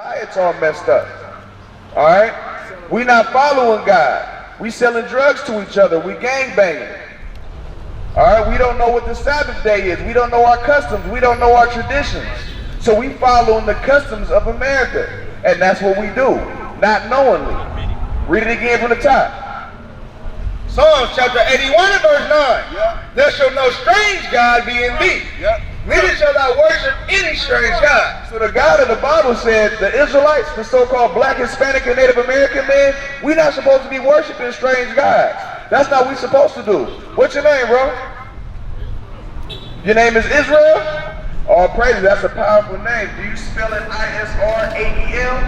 Diet's all messed up. All right? We not following God. We selling drugs to each other. We gang banging. All right? We don't know what the Sabbath day is. We don't know our customs. We don't know our traditions. So we following the customs of America. And that's what we do, not knowingly. Read it again from the top. Psalms chapter 81 and verse 9. Yeah. There shall no strange God be in thee. Yeah. Neither shall thou worship any strange God. So the God of the Bible said the Israelites, the so-called black, Hispanic, and Native American men, we're not supposed to be worshiping strange gods. That's not what we're supposed to do. What's your name, bro? Your name is Israel? All praises, that's a powerful name. Do you spell it I-S-R-A-E-L?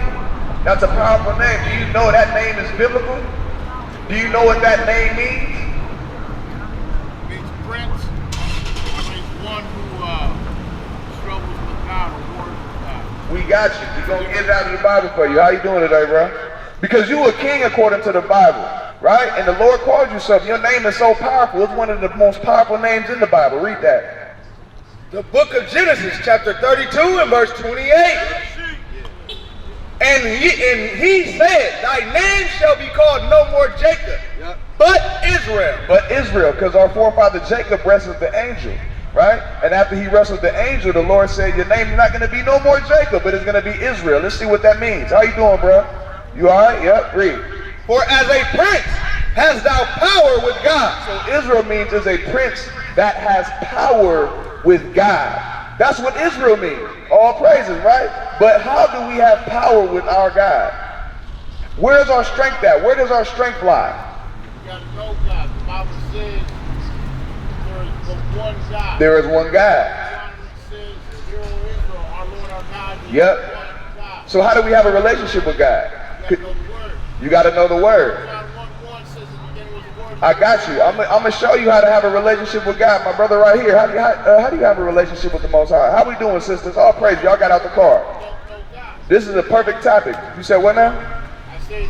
That's a powerful name. Do you know that name is biblical? Do you know what that name means? It means prince. It means one who struggles with God or wars with God. We got you. We're going to get it out of the Bible for you. How you doing today, bro? Because you a king according to the Bible, right? And the Lord called you something. Your name is so powerful. It's one of the most powerful names in the Bible. Read that. The book of Genesis chapter 32 and verse 28. And he said, thy name shall be called no more Jacob, but Israel. But Israel, because our forefather Jacob wrestled the angel, right? And after he wrestled the angel, the Lord said, your name is not going to be no more Jacob, but it's going to be Israel. Let's see what that means. How you doing, bro? You all right? Yep, read. For as a prince hast thou power with God. So Israel means is a prince that has power with God. That's what Israel means. All praises, right? But how do we have power with our God? Where's our strength at? Where does our strength lie? You got to know God. The Bible says there is but one God. There is one God. It says, hear, O Israel, our Lord our God is Yep. one God. So how do we have a relationship with God? You got to know the word. You got to know the word. John 1:1 says in the beginning was the word. I got you. I'm going to show you how to have a relationship with God. My brother right here. How do you have a relationship with the Most High? How we doing, sisters? All praise. Y'all got out the car. This is a perfect topic. You said what now? I said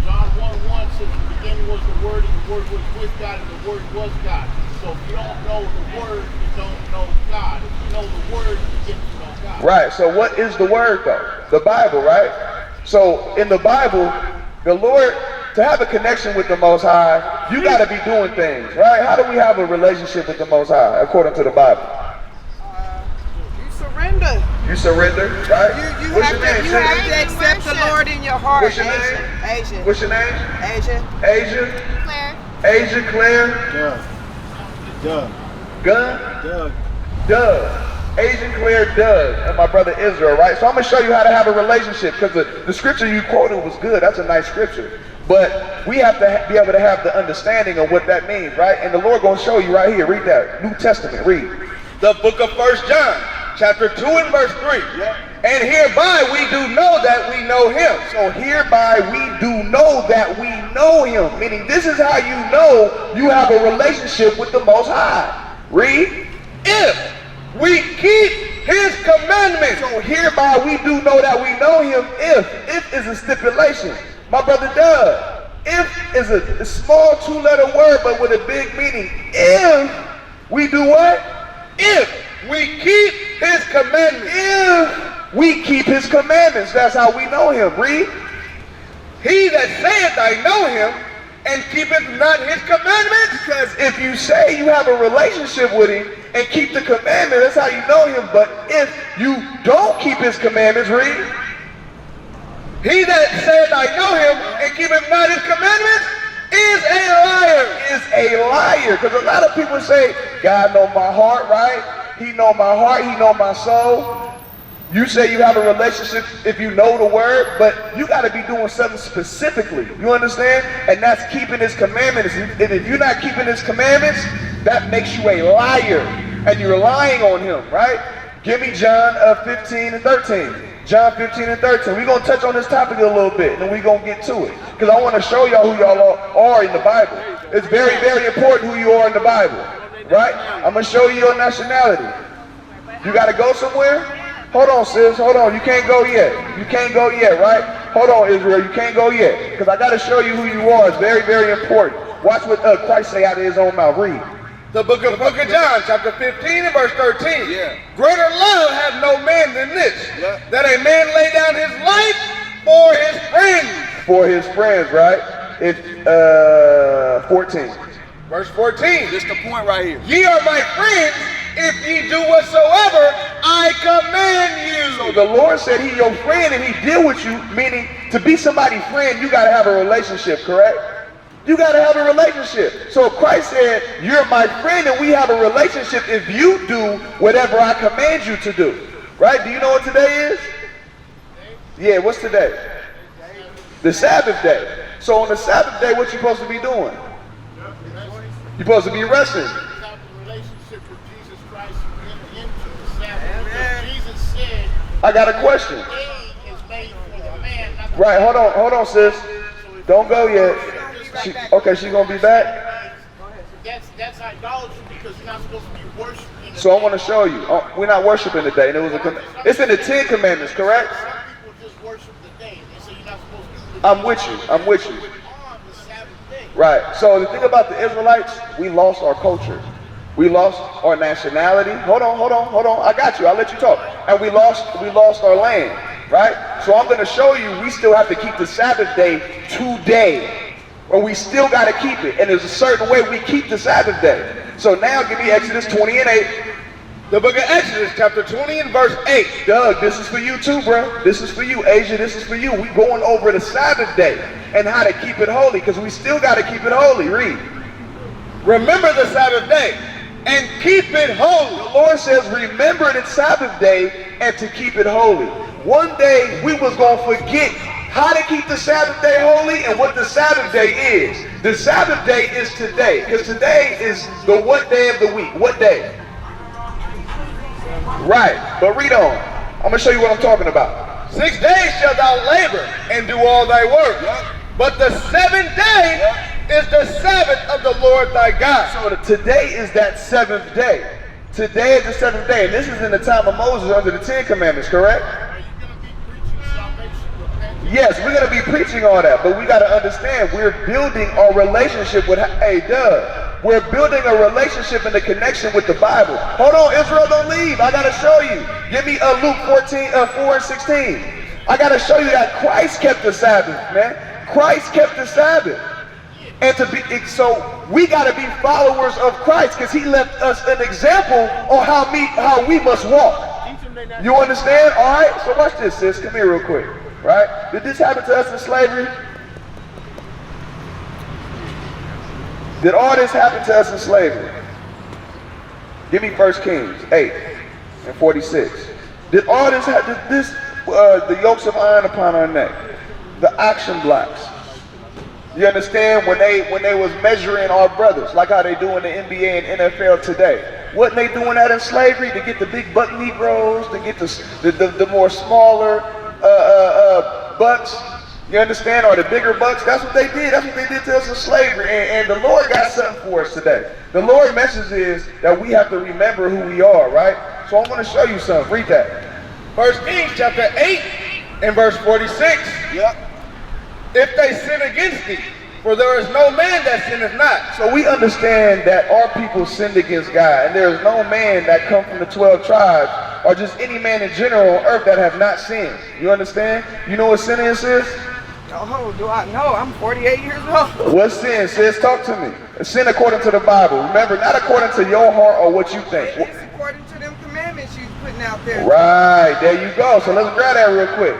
John 1:1 says in the beginning was the word, and the word was with God, and the word was God. So if you don't know the word, you don't know God. If you know the word, you get to know God. Right. So what is the word though? The Bible, right? So in the Bible, the Lord, to have a connection with the Most High, you got to be doing things, right? How do we have a relationship with the Most High according to the Bible? You surrender. You surrender, right? You What's have your name? to accept the Lord in your heart. What's your name? Asian. What's your name? Asian. Asia? Claire. Asia, Claire? Doug. Gun? Doug. Asian, Claire, Doug, and my brother Israel, right? So I'm going to show you how to have a relationship, because the scripture you quoted was good. That's a nice scripture. But we have to be able to have the understanding of what that means, right? And the Lord going to show you right here. Read that. New Testament. Read. The book of 1 John chapter 2 and verse 3. And hereby we do know that we know him. So hereby we do know that we know him. Meaning this is how you know you have a relationship with the Most High. Read. If we keep his commandments. So hereby we do know that we know him if is a stipulation. My brother Doug, if is a small two-letter word but with a big meaning. If we do what? If we keep his commandments. If we keep his commandments, that's how we know him. Read. He that saith I know him and keepeth not his commandments. Because if you say you have a relationship with him and keep the commandments, that's how you know him. But if you don't keep his commandments, read. He that saith I know him and keepeth not his commandments is a liar. Is a liar. Because a lot of people say, God know my heart, right? He know my heart, he know my soul. You say you have a relationship if you know the word, but you got to be doing something specifically. You understand? And that's keeping his commandments. And if you're not keeping his commandments, that makes you a liar. And you're lying on him, right? Give me John 15 and 13. John 15 and 13. We're going to touch on this topic a little bit, and then we're going to get to it. Because I want to show y'all who y'all are in the Bible. It's very, very important who you are in the Bible, right? I'm going to show you your nationality. You got to go somewhere? Hold on, sis. Hold on. You can't go yet. You can't go yet, right? Hold on, Israel. You can't go yet. Because I got to show you who you are. It's very, very important. Watch what Christ say out of his own mouth. Read. The book of John, chapter 15 and verse 13. Yeah. Greater love hath no man than this, Yeah. that a man lay down his life for his friends. For his friends, right? It's 14. Verse 14. This the point right here. Ye are my friends if ye do whatsoever I command you. So the Lord said he your friend and he deal with you, meaning to be somebody's friend, you got to have a relationship, correct? You got to have a relationship. So Christ said, you're my friend and we have a relationship if you do whatever I command you to do. Right? Do you know what today is? Yeah, what's today? The Sabbath day. So on the Sabbath day, what you supposed to be doing? You're supposed to be resting. Without the relationship with Jesus Christ, you enter into the Sabbath. Because Jesus said, I got a question. the day is made for the man, not the Right, hold on, sis. Don't go yet. She's gonna be back. That's idolatry because you're not supposed to be worshiping. So I want to show you. We're not worshiping today, and it's in the 10 Commandments, correct? Some people just worship the day. They say you're not supposed to do the I'm with you. I'm with you. on the Sabbath day. Right. So the thing about the Israelites, we lost our culture. We lost our nationality. Hold on. I got you. I'll let you talk. And we lost our land. Right? So I'm going to show you we still have to keep the Sabbath day today. Or we still got to keep it. And there's a certain way we keep the Sabbath day. So now give me Exodus 20 and 8. The book of Exodus, chapter 20 and verse 8. Doug, this is for you too, bro. This is for you. Asia, this is for you. We going over the Sabbath day and how to keep it holy because we still got to keep it holy. Read. Remember the Sabbath day and keep it holy. The Lord says, remember the Sabbath day and to keep it holy. One day we was going to forget how to keep the Sabbath day holy and what the Sabbath day is. The Sabbath day is today, because today is the what day of the week? What day? Right, but read on. I'm going to show you what I'm talking about. 6 days shalt thou labor and do all thy work. But the 7th day is the Sabbath of the Lord thy God. So today is that 7th day. Today is the 7th day, and this is in the time of Moses under the 10 Commandments, correct? Are you going to be preaching salvation, repentance? Yes, we're going to be preaching all that, but we got to understand we're building our relationship with, hey, Doug, we're building a relationship and a connection with the Bible. Hold on, Israel, don't leave. I got to show you. Give me Luke 4 and 16. I got to show you that Christ kept the Sabbath, man. Christ kept the Sabbath. And so we got to be followers of Christ because he left us an example on how we must walk. You understand? All right, so watch this, sis. Come here real quick. Right? Did this happen to us in slavery? Did all this happen to us in slavery? Give me 1 Kings 8 and 46. Did all this happen? The yokes of iron upon our neck, the oxen blocks. You understand? When they was measuring our brothers, like how they do in the NBA and NFL today. Wasn't they doing that in slavery to get the big buck Negroes, to get the more smaller bucks? You understand? Or the bigger bucks? That's what they did. That's what they did to us in slavery. And the Lord got something for us today. The Lord's message is that we have to remember who we are, right? So I'm going to show you something. Read that. 1 Kings chapter 8 and verse 46. Yep. If they sin against thee, for there is no man that sinneth not. So we understand that our people sinned against God, and there is no man that come from the 12 tribes, or just any man in general on earth that have not sinned. You understand? You know what sin is, sis? Oh, do I know? I'm 48 years old. What's sin, sis? Talk to me. Sin according to the Bible. Remember, not according to your heart or what you think. It's according to them commandments you're putting out there. Right, there you go. So let's grab that real quick.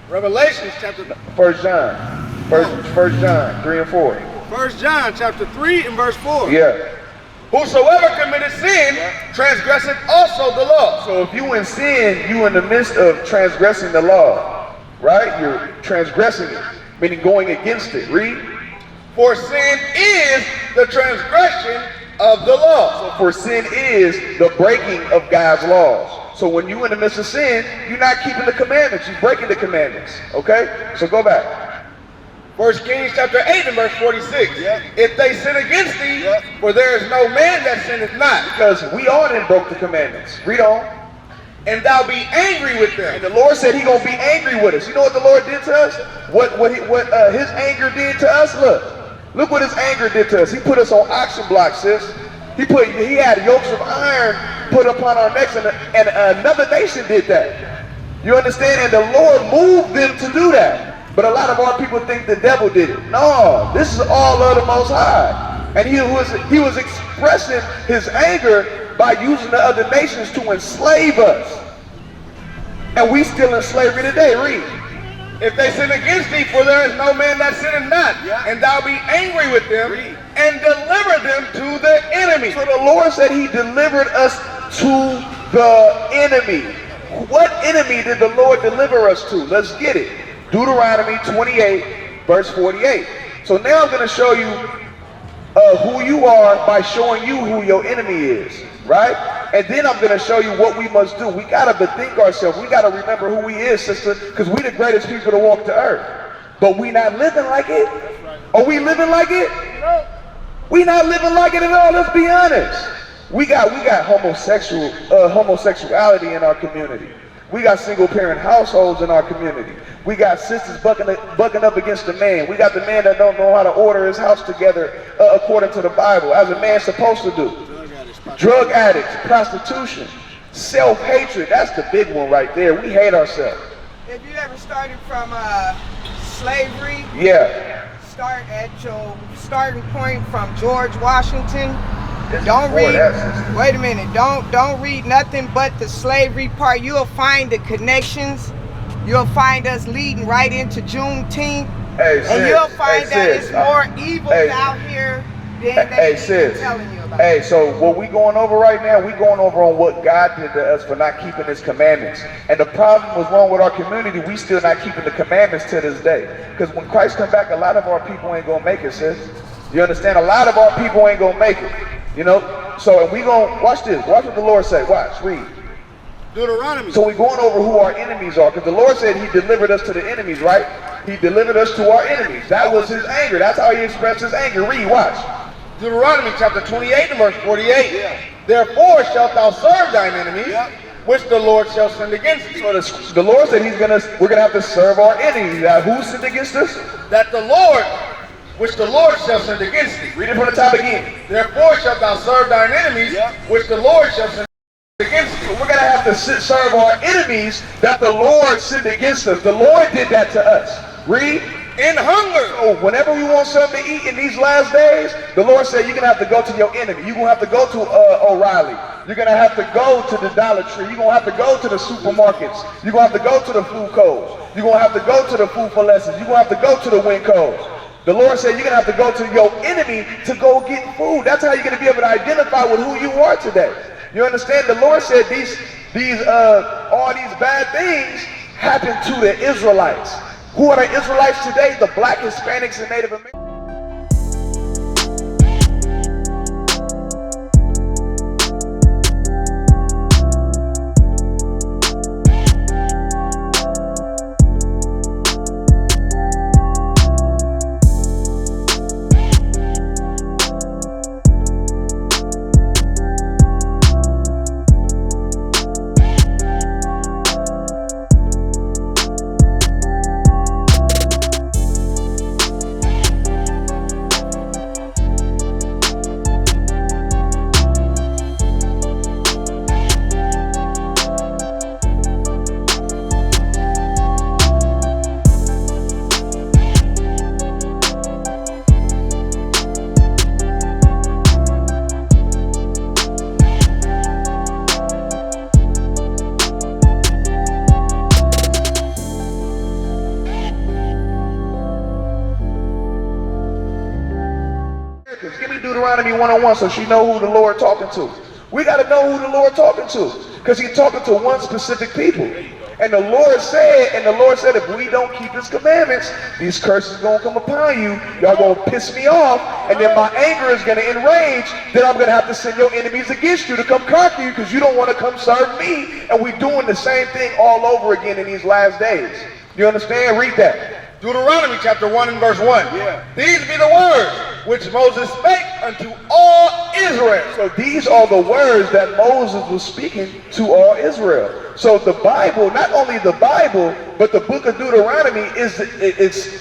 Revelation chapter 1 John 3 and 4. 1 John chapter 3 and verse 4. Yeah. Whosoever committeth sin transgresseth also the law. So if you in sin, you in the midst of transgressing the law, right? You're transgressing it, meaning going against it. Read. For sin is the transgression of the law. So for sin is the breaking of God's laws. So when you in the midst of sin, you're not keeping the commandments, you're breaking the commandments. Okay? So go back. 1 Kings chapter 8 and verse 46. If they sin against thee, for there is no man that sinneth not. Because we all done broke the commandments. Read on. And thou be angry with them. And the Lord said he gonna be angry with us. You know what the Lord did to us? What his anger did to us? Look what his anger did to us. He put us on oxen blocks, sis. He had yokes of iron put upon our necks, and another nation did that. You understand? And the Lord moved them to do that. But a lot of our people think the devil did it. No, this is all of the Most High. And he was expressing his anger by using the other nations to enslave us. And we still in slavery today. Read. If they sin against thee, for there is no man that sinneth not, and thou be angry with them, and deliver them to the enemy. So the Lord said he delivered us to the enemy. What enemy did the Lord deliver us to? Let's get it. Deuteronomy 28, verse 48. So now I'm going to show you who you are by showing you who your enemy is, right? And then I'm going to show you what we must do. We got to bethink ourselves. We got to remember who he is, sister, because we the greatest people to walk the earth. But we not living like it. Are we living like it? We not living like it at all. Let's be honest. We got homosexuality in our community. We got single parent households in our community. We got sisters bucking up against the man. We got the man that don't know how to order his house together according to the Bible, as a man's supposed to do. Drug addicts, prostitution, self-hatred. That's the big one right there. We hate ourselves. If you ever started from slavery, start at your starting point from George Washington. Don't read. Wait a minute. Don't read nothing but the slavery part. You'll find the connections. You'll find us leading right into Juneteenth, and you'll find that it's more evil out here than they telling you about. Hey, so what we going over right now, we going over on what God did to us for not keeping his commandments. And the problem was wrong with our community, we still not keeping the commandments to this day. Because when Christ come back, a lot of our people ain't gonna make it, sis. You understand? A lot of our people ain't gonna make it. You know? So, and we gonna, watch this. Watch what the Lord say. Watch, read. Deuteronomy. So we're going over who our enemies are, because the Lord said he delivered us to the enemies, right? He delivered us to our enemies. That was his anger. That's how he expressed his anger. Read, watch. Deuteronomy chapter 28 and verse 48. Therefore shalt thou serve thine enemies, which the Lord shall send against thee. So the Lord said we're gonna have to serve our enemies. Now, who sinned against us? That the Lord, which the Lord shall send against thee. Read it from the top again. Therefore shalt thou serve thine enemies, which the Lord shall send against thee. So we're gonna have to serve our enemies that the Lord sent against us. The Lord did that to us. Read. In hunger. So whenever we want something to eat in these last days, the Lord said you're gonna have to go to your enemy. You're gonna have to go to O'Reilly. You're gonna have to go to the Dollar Tree. You're gonna have to go to the supermarkets. You're gonna have to go to the food codes. You're gonna have to go to the food for lessons. You're gonna have to go to the Wincos. The Lord said you're gonna have to go to your enemy to go get food. That's how you're gonna be able to identify with who you are today. You understand? The Lord said all these bad things happened to the Israelites. Who are the Israelites today? The black, Hispanics, and Native Americans. Give me Deuteronomy 101 so she know who the Lord talking to. We got to know who the Lord talking to, because he's talking to one specific people. And the Lord said, if we don't keep his commandments, these curses going to come upon you. Y'all going to piss me off, and then my anger is going to enrage. Then I'm going to have to send your enemies against you to come conquer you, because you don't want to come serve me. And we're doing the same thing all over again in these last days. You understand? Read that. Deuteronomy chapter 1 and verse 1. These be the words which Moses spake unto all Israel. So these are the words that Moses was speaking to all Israel. So the Bible, not only the Bible, but the book of Deuteronomy is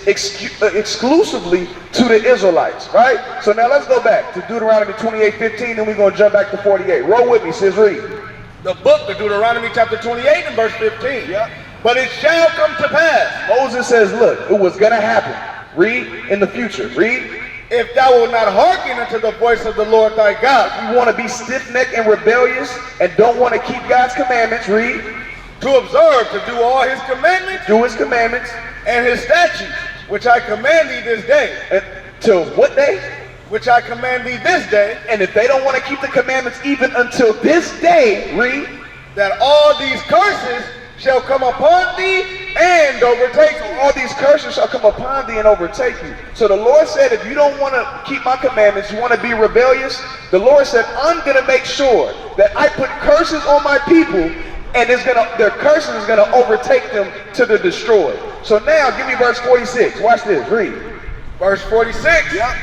exclusively to the Israelites, right? So now let's go back to Deuteronomy 28:15, and we're going to jump back to 48. Roll with me, sis, read. The book of Deuteronomy chapter 28 and verse 15. Yeah. But it shall come to pass. Moses says, look, it was going to happen. Read in the future. Read. If thou wilt not hearken unto the voice of the Lord thy God. You want to be stiff-necked and rebellious and don't want to keep God's commandments. Read. To observe, to do all his commandments. Do his commandments. And his statutes, which I command thee this day. Till what day? Which I command thee this day. And if they don't want to keep the commandments even until this day, read. That all these curses shall come upon thee and overtake you. All these curses shall come upon thee and overtake you. So the Lord said, if you don't want to keep my commandments, you want to be rebellious, the Lord said, I'm going to make sure that I put curses on my people, and their curses is going to overtake them till they're destroyed. So now give me verse 46. Watch this. Read. Verse 46. Yep.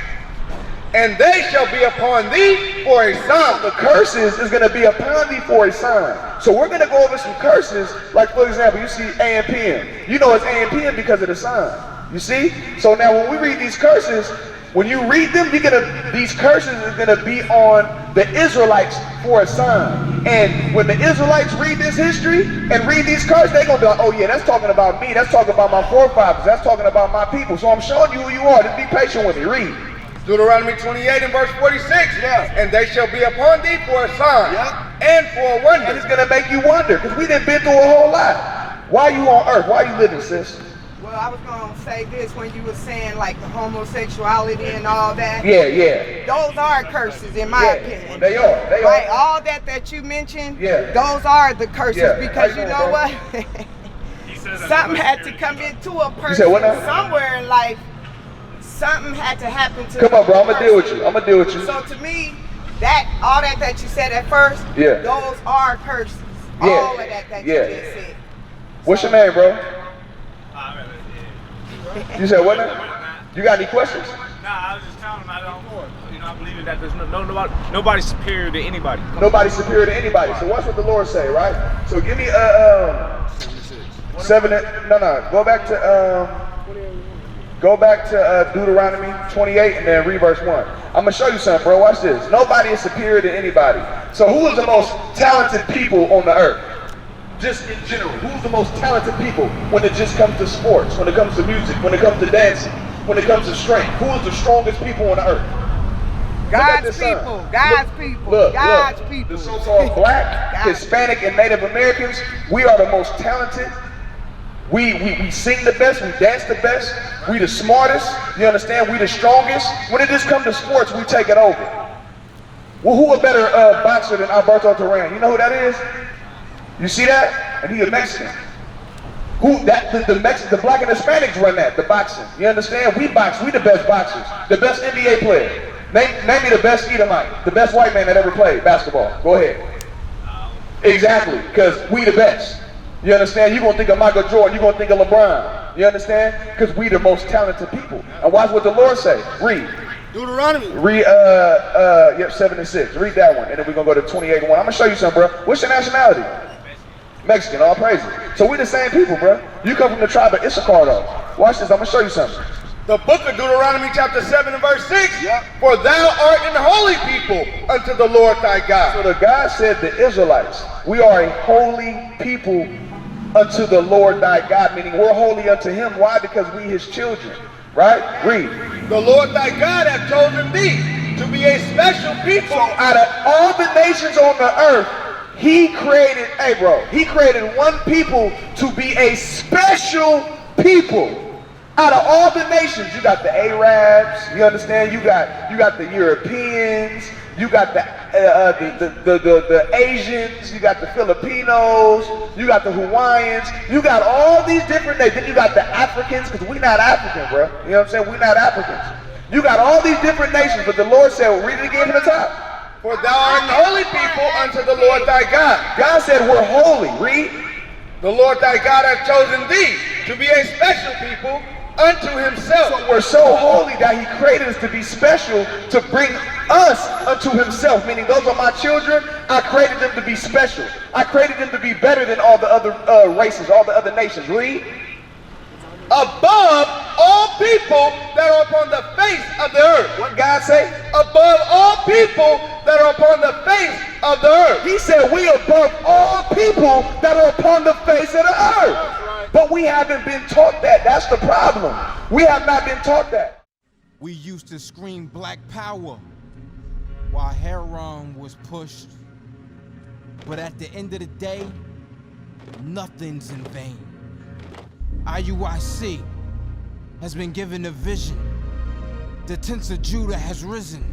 And they shall be upon thee for a sign. The curses is going to be upon thee for a sign. So we're going to go over some curses, like for example, you see A and PM. You know it's A and PM because of the sign. You see? So now when we read these curses, when you read them, these curses are going to be on the Israelites for a sign. And when the Israelites read this history and read these curses, they're going to be like, oh yeah, that's talking about me. That's talking about my forefathers. That's talking about my people. So I'm showing you who you are. Just be patient with me. Read. Deuteronomy 28 and verse 46. Yeah. And they shall be upon thee for a sign. Yeah. And for a wonder. And it's going to make you wonder, because we done been through a whole lot. Why are you on earth? Why are you living, sis? Well, I was going to say this when you were saying like the homosexuality and all that. Yeah. Those are curses in my opinion. They are. Right, all that you mentioned, those are the curses because you know what? Something had to come into a person somewhere in life. Something had to happen to Come on, bro. I'm going to deal with you. So to me, all that you said at first, those are curses. All of that you just said. What's your name, bro? You said what now? You got any questions? Nah, I was just telling him I believe in that there's nobody's superior to anybody. Nobody's superior to anybody. So watch what the Lord say, right? So give me Go back to Deuteronomy 28 and then read verse 1. I'm going to show you something, bro. Watch this. Nobody is superior to anybody. So who is the most talented people on the earth? Just in general, who's the most talented people when it just comes to sports, when it comes to music, when it comes to dancing, when it comes to strength? Who is the strongest people on the earth? God's people. God's people. The so-called black, Hispanic, and Native Americans, we are the most talented. We sing the best, we dance the best, we the smartest, you understand? We the strongest. When it just comes to sports, we take it over. Well, who a better boxer than Alberto Duran? You know who that is? You see that? And he's a Mexican. The black and Hispanics run that, the boxing. You understand? We box, we the best boxers, the best NBA player. Name me the best Edomite, the best white man that ever played basketball. Go ahead. Exactly, because we the best. You understand? You're going to think of Michael Jordan. You're going to think of LeBron. You understand? Because we the most talented people. And watch what the Lord say. Read. Deuteronomy. Read, 7 and 6. Read that one. And then we're going to go to 28 and 1. I'm going to show you something, bro. What's your nationality? Mexican. All praises. So we the same people, bro. You come from the tribe of Issachar, though. Watch this. I'm going to show you something. The book of Deuteronomy chapter 7 and verse 6. For thou art an holy people unto the Lord thy God. So the God said the Israelites, we are a holy people unto the Lord thy God, meaning we're holy unto him. Why? Because we his children, right? Read. The Lord thy God hath chosen thee to be a special people. So out of all the nations on the earth, he created one people to be a special people. Out of all the nations, you got the Arabs, you understand? You got the Europeans, you got the Asians, you got the Filipinos, you got the Hawaiians, you got all these different nations. Then you got the Africans, because we're not African, bro. You know what I'm saying? We're not Africans. You got all these different nations, but the Lord said, well, read it again from the top. For thou art an holy people unto the Lord thy God. God said we're holy. Read. The Lord thy God hath chosen thee to be a special people unto himself. So we're so holy that he created us to be special, to bring us unto himself. Meaning those are my children. I created them to be special. I created them to be better than all the other races, all the other nations. Read. Above all people that are upon the face of the earth. What God say? Above all people that are upon the face of the earth. He said we above all people that are upon the face of the earth. But we haven't been taught that. That's the problem. We have not been taught that. We used to scream black power while heroin was pushed. But at the end of the day, nothing's in vain. IUIC has been given a vision. The tents of Judah has risen.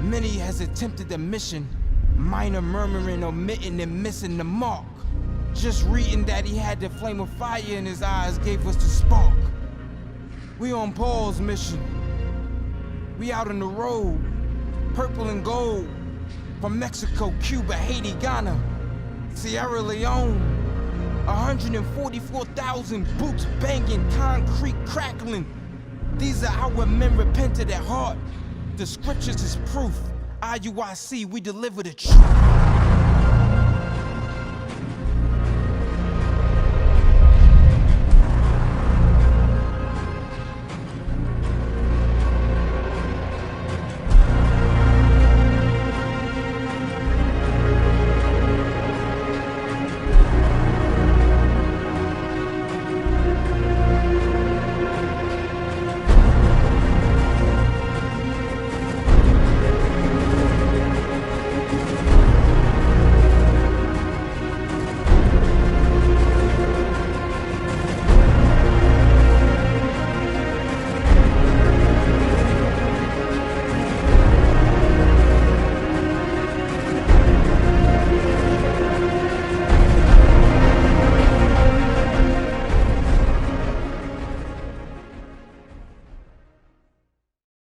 Many has attempted the mission. Minor murmuring, omitting, and missing the mark. Just reading that he had the flame of fire in his eyes gave us the spark. We on Paul's mission. We out on the road, purple and gold. From Mexico, Cuba, Haiti, Ghana, Sierra Leone. 144,000 boots banging, concrete crackling. These are our men repented at heart. The scriptures is proof. IUIC, we deliver the truth.